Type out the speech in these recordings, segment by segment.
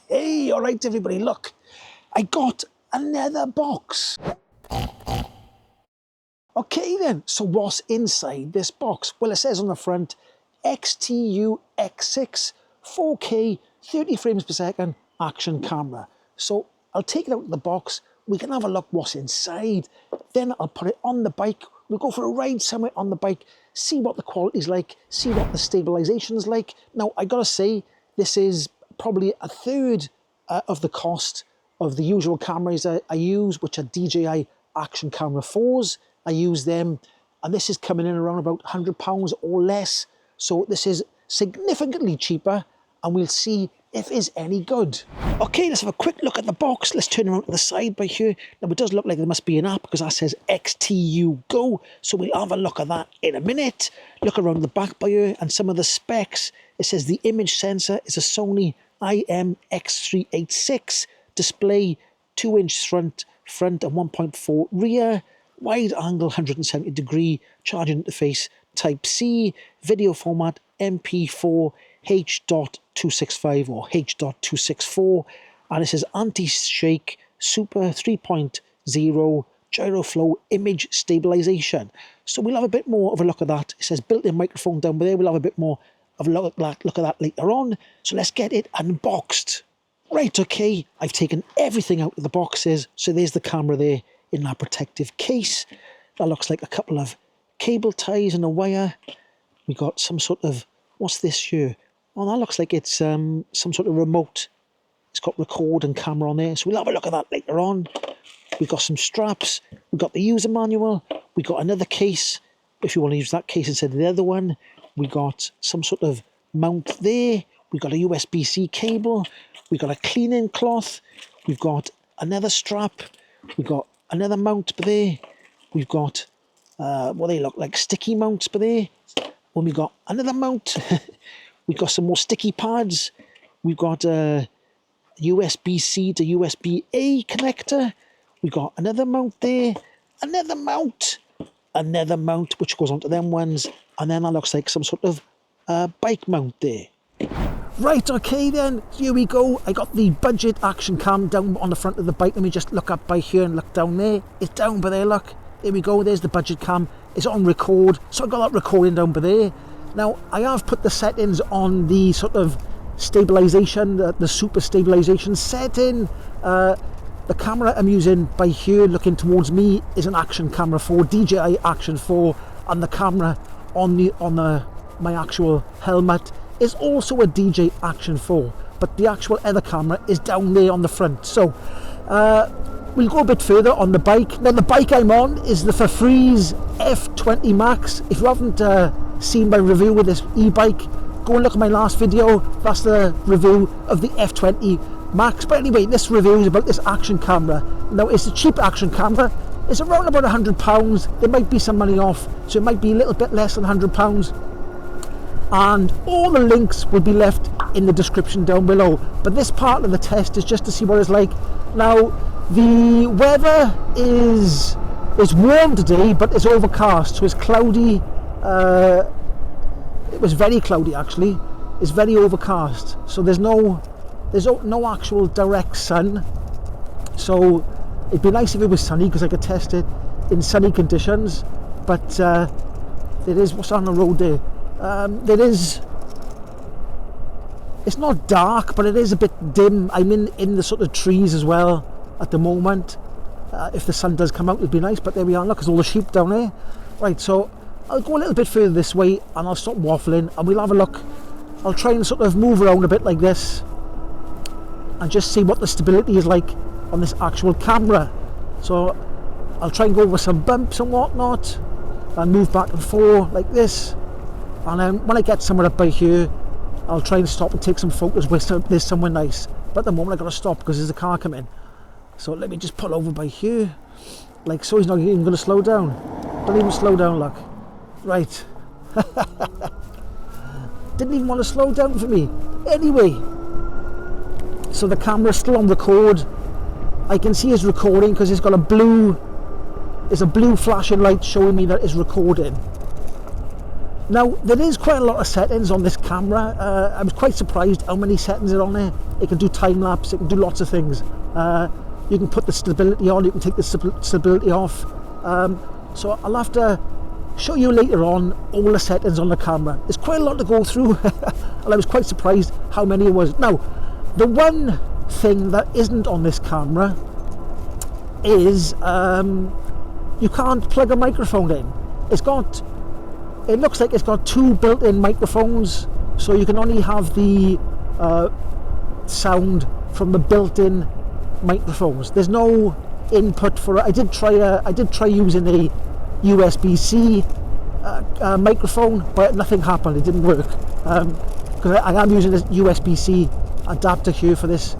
Hey, all right, everybody, look. I got another box. Okay, then. So what's inside this box? Well, it says on the front, XTU S6 4K 30 frames per second action camera. So I'll take it out of the box. We can have a look what's inside. Then I'll put it on the bike. We'll go for a ride somewhere on the bike, see what the quality's like, see what the stabilization's like. Now, I gotta say, this is probably a third of the cost of the usual cameras I use, which are DJI Action Camera 4s. I use them, and this is coming in around about £100 or less. So this is significantly cheaper, and we'll see if it's any good. Okay, let's have a quick look at the box. Let's turn around to the side by here. Now, it does look like there must be an app because that says XTU Go. So we'll have a look at that in a minute. Look around the back by here and some of the specs. It says the image sensor is a Sony IMX386. Display 2-inch front and 1.4 rear. Wide angle 170 degree. Charging interface Type-C. Video format MP4 H.265 or H.264, and it says anti-shake super 3.0 gyro flow image stabilization. So we'll have a bit more of a look at that. It says built-in microphone down there. We'll have a bit more of a look at that later on. So let's get it unboxed. Right, okay, I've taken everything out of the boxes. So there's the camera there in that protective case. That looks like a couple of cable ties and a wire. We got some sort of, what's this here? Oh, that looks like it's some sort of remote. It's got record and camera on there. So we'll have a look at that later on. We've got some straps. We've got the user manual. We got another case, if you want to use that case instead of the other one. We got some sort of mount there. We've got a USB-C cable. We've got a cleaning cloth. We've got another strap. We've got another mount there. We've got, what they look like, sticky mounts there. When we got another mount. We've got some more sticky pads. We've got a USB-C to USB-A connector. We've got another mount there. Another mount, which goes onto them ones. And then that looks like some sort of bike mount there. Right, okay then, here we go. I got the budget action cam down on the front of the bike. Let me just look up by here and look down there. It's down by there, look. There we go, there's the budget cam. It's on record, so I got that recording down by there. Now, I have put the settings on the sort of stabilization, the super stabilization setting. The camera I'm using by here, looking towards me, is an Action Camera 4, DJI Action 4, and the camera on my actual helmet is also a DJI Action 4, but the actual other camera is down there on the front. So, we'll go a bit further on the bike. Now, the bike I'm on is the F-Freeze F20 Max. If you haven't seen my review with this e-bike, go and look at my last video. That's the review of the F20 Max. But anyway, this review is about this action camera. Now, it's a cheap action camera. It's around about £100. There might be some money off, so it might be a little bit less than £100. And all the links will be left in the description down below. But this part of the test is just to see what it's like. Now, the weather is warm today, but it's overcast, so it's cloudy. It was very cloudy actually. It's very overcast, so there's no actual direct sun. So it'd be nice if it was sunny because I could test it in sunny conditions. But there is, what's on the road there? It's not dark, but it is a bit dim. I'm in the sort of trees as well at the moment. If the sun does come out, it'd be nice, but there we are. Look, there's all the sheep down there. Right, so I'll go a little bit further this way and I'll stop waffling and we'll have a look. I'll try and sort of move around a bit like this and just see what the stability is like on this actual camera. So I'll try and go over some bumps and whatnot and move back and forth like this. And then when I get somewhere up by here, I'll try and stop and take some photos where there's somewhere nice. But at the moment I've got to stop because there's a car coming. So let me just pull over by here. Like so, he's not even going to slow down. Don't even slow down, look. Right. Didn't even want to slow down for me. Anyway, so the camera's still on record. I can see it's recording because it's got a blue flashing light showing me that it's recording. Now, there is quite a lot of settings on this camera. I was quite surprised how many settings are on there. It can do time-lapse, it can do lots of things. You can put the stability on, you can take the stability off. So I'll have to show you later on all the settings on the camera. There's quite a lot to go through, and I was quite surprised how many it was. Now, the one thing that isn't on this camera is you can't plug a microphone in. It looks like it's got two built-in microphones, so you can only have the sound from the built-in microphones. There's no input for it. I did try using a USB-C microphone, but nothing happened. It didn't work because I am using this USB-C adapter here for this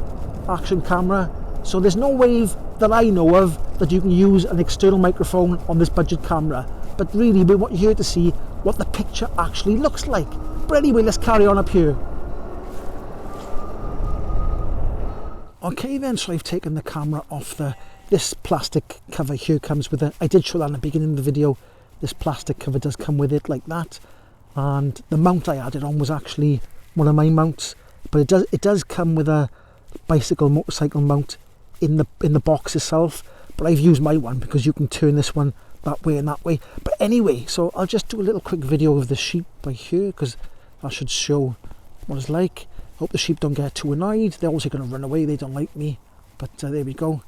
action camera. So there's no way that I know of that you can use an external microphone on this budget camera. But really, we want you here to see what the picture actually looks like. But anyway, let's carry on up here. Okay then, so I've taken the camera off this plastic cover here comes with it. I did show that in the beginning of the video. This plastic cover does come with it like that. And the mount I added on was actually one of my mounts. But it does come with a motorcycle mount in the box itself. But I've used my one because you can turn this one that way and that way. But anyway, so I'll just do a little quick video of the sheep by here because that should show what it's like. Hope the sheep don't get too annoyed. They're also going to run away. They don't like me. But there we go.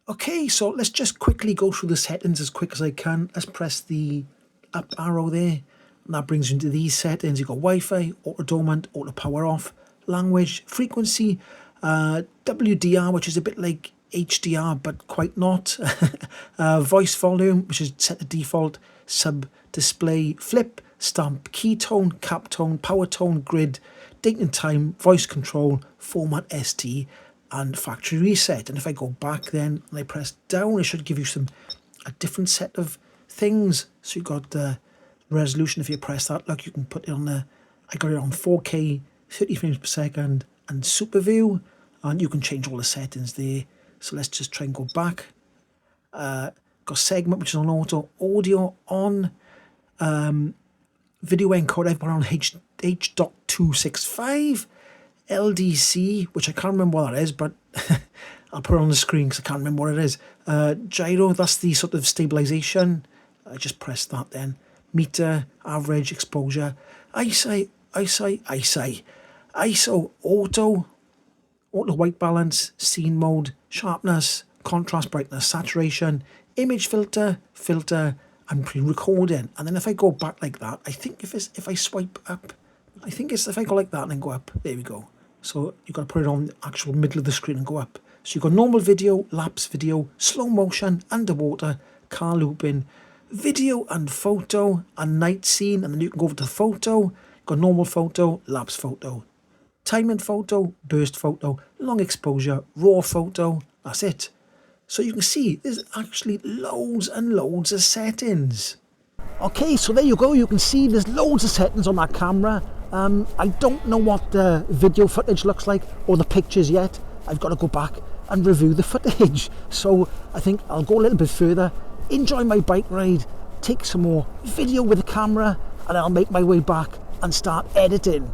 Okay, so let's just quickly go through the settings as quick as I can. Let's press the up arrow there. And that brings you into these settings. You've got Wi-Fi, auto dormant, auto power off, language, frequency, WDR, which is a bit like HDR but quite not, voice volume, which is set to default, sub display, flip, stamp, key tone, cap tone, power tone, grid, date and time, voice control, format ST, and factory reset. And if I go back then and I press down, it should give you a different set of things. So you've got the resolution. If you press that, look, you can put it on I got it on 4K 30 frames per second and super view, and you can change all the settings there. So let's just try and go back. Got segment, which is on auto, audio on, video encode I've put on H.265, LDC, which I can't remember what that is, but I'll put it on the screen because I can't remember what it is. Gyro, that's the sort of stabilization. I just press that then. Meter, average, exposure, ISO, auto white balance, scene mode, sharpness, contrast, brightness, saturation, image filter, and pre-recording. And then if I go back like that, I think if I swipe up, I think it's if I go like that and then go up, there we go. So you've got to put it on the actual middle of the screen and go up. So you've got normal video, lapse video, slow motion, underwater, car looping, video and photo, and night scene, and then you can go over to photo. You've got normal photo, lapse photo, time and photo, burst photo, long exposure, raw photo. That's it. So you can see there's actually loads and loads of settings. Okay, so there you go. You can see there's loads of settings on that camera. I don't know what the video footage looks like or the pictures yet. I've got to go back and review the footage. So I think I'll go a little bit further, enjoy my bike ride, take some more video with the camera, and I'll make my way back and start editing.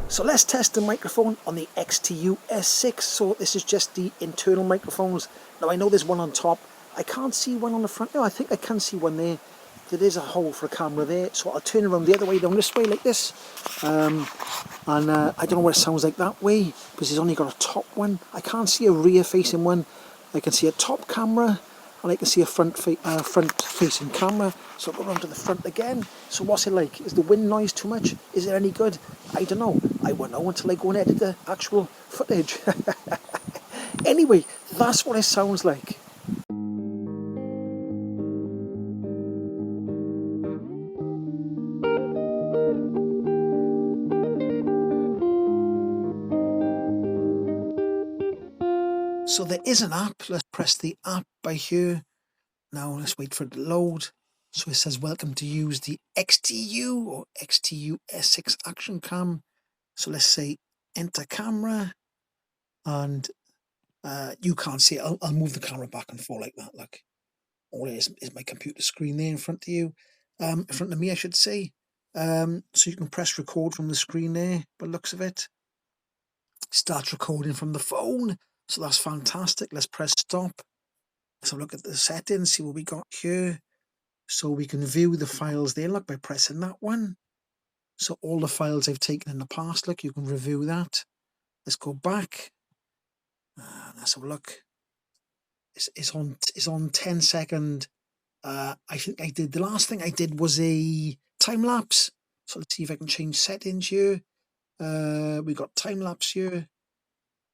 So let's test the microphone on the XTU S6. So this is just the internal microphones. Now I know there's one on top. I can't see one on the front. No, I think I can see one there. There is a hole for a camera there. So I'll turn around the other way, down this way like this. I don't know what it sounds like that way because it's only got a top one. I can't see a rear facing one. I can see a top camera and I can see a front facing camera. So I'll go around to the front again. So what's it like? Is the wind noise too much? Is it any good? I don't know. I won't know until I go and edit the actual footage. Anyway, that's what it sounds like. So there is an app. Let's press the app by here. Now let's wait for it to load. So it says welcome to use the XTU or XTU S6 action cam. So let's say enter camera, and you can't see it. I'll move the camera back and forth like that. Look, all it is my computer screen there in front of you, in front of me, I should say. So you can press record from the screen there, by the looks of it. Start recording from the phone, so that's fantastic. Let's press stop. Let's have a look at the settings, see what we got here. So we can view the files there, look, by pressing that one. So all the files I've taken in the past, look, you can review that. Let's go back. Let's have a look. It's on 10-second. I think I did, the last thing I did was a time lapse. So let's see if I can change settings here. We got time lapse here.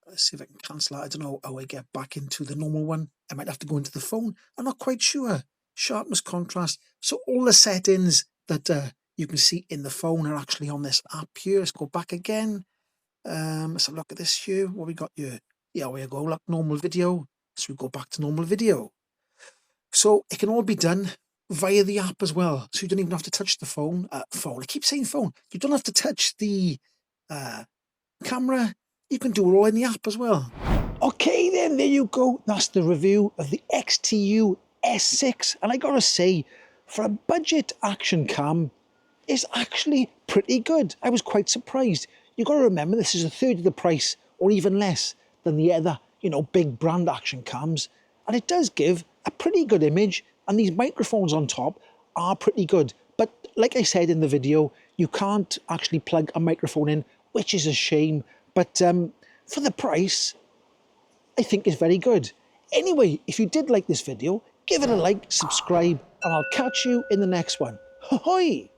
Let's see if I can cancel that. I don't know how I get back into the normal one. I might have to go into the phone. I'm not quite sure. Sharpness, contrast. So all the settings that you can see in the phone are actually on this app here. Let's go back again. Let's have a look at this here. What we got here? Yeah, we go. Look, normal video. So we go back to normal video. So it can all be done via the app as well. So you don't even have to touch the phone. I keep saying phone. You don't have to touch the camera. You can do it all in the app as well. Okay then, there you go. That's the review of the XTU S6. And I gotta say, for a budget action cam, it's actually pretty good. I was quite surprised. You gotta remember, this is a third of the price, or even less, than the other, big brand action cams. And it does give a pretty good image, and these microphones on top are pretty good. But like I said in the video, you can't actually plug a microphone in, which is a shame. But for the price, I think it's very good. Anyway, if you did like this video, give it a like, subscribe, and I'll catch you in the next one. Ahoy!